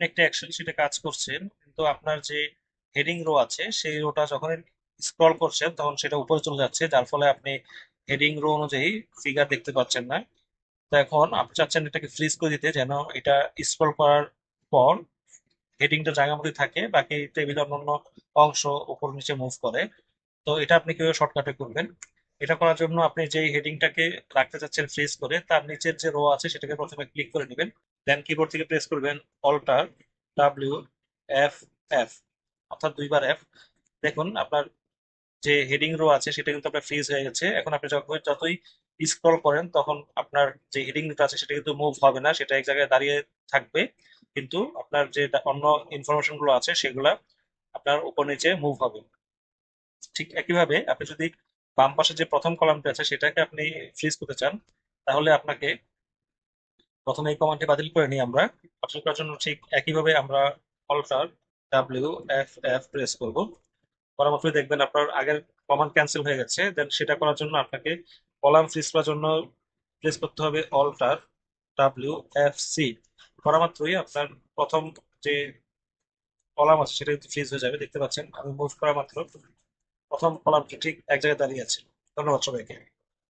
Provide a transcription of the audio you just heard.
আপনি একটা এক্সেল শিটে কাজ করছেন, কিন্তু আপনার যে হেডিং রো আছে সেই রোটা যখন স্ক্রল করছেন তখন সেটা উপরে চলে যাচ্ছে, যার ফলে আপনি হেডিং রো অনুযায়ী ফিগার দেখতে পাচ্ছেন না। তো এখন আপনি চাচ্ছেন এটাকে ফ্রিজ করে দিতে, যেন এটা স্ক্রল করার পর হেডিংটা জায়গা মতো থাকে, বাকি টেবিলের অন্যান্য অংশ উপর নিচে মুভ করে। তো এটা আপনি কিভাবে শর্টকাটে করবেন? এটা করার জন্য আপনি যেই হেডিংটাকে রাখতে চাচ্ছেন ফ্রিজ করে, তার নিচের যে রো আছে সেটাকে প্রথমে ক্লিক করে নেবেন। দেন কিবোর্ড থেকে প্রেস করবেন অল্টার এফ এফ, অর্থাৎ দুইবার এফ। দেখুন আপনার যে হেডিং রো আছে সেটা কিন্তু আপনার ফ্রিজ হয়ে গেছে। এখন আপনি যখন যতই স্ক্রল করেন তখন আপনার যে হেডিং রোটা আছে সেটা কিন্তু মুভ হবে না, সেটা এক জায়গায় দাঁড়িয়ে থাকবে। কিন্তু আপনার যে অন্য ইনফরমেশন গুলো আছে সেগুলা আপনার উপর নিচে মুভ হবে। ঠিক একইভাবে আপনি যদি বাম পাশে যে প্রথম কলামটা আছে সেটাকে আপনি ফ্রিজ করতে চান, তাহলে আপনাকে প্রথমে এই কমান্ডটি বাতিল করে নিই আমরা। বাতিল করার জন্য ঠিক একইভাবে আমরা অল্টার এফ প্রেস করব। করার মাত্রই দেখবেন আপনার আগের কমান্ড ক্যান্সেল হয়ে গেছে। দেন সেটা করার জন্য আপনাকে কলাম ফ্রিজ করার জন্য প্রেস করতে হবে অল্টার সি। করা মাত্রই আপনার প্রথম যে কলাম আছে সেটা কিন্তু ফ্রিজ হয়ে যাবে। দেখতে পাচ্ছেন আমি মুভ করা মাত্র প্রথম কলামটি ঠিক এক জায়গায় দাঁড়িয়ে আছে। ধন্যবাদ সবাইকে।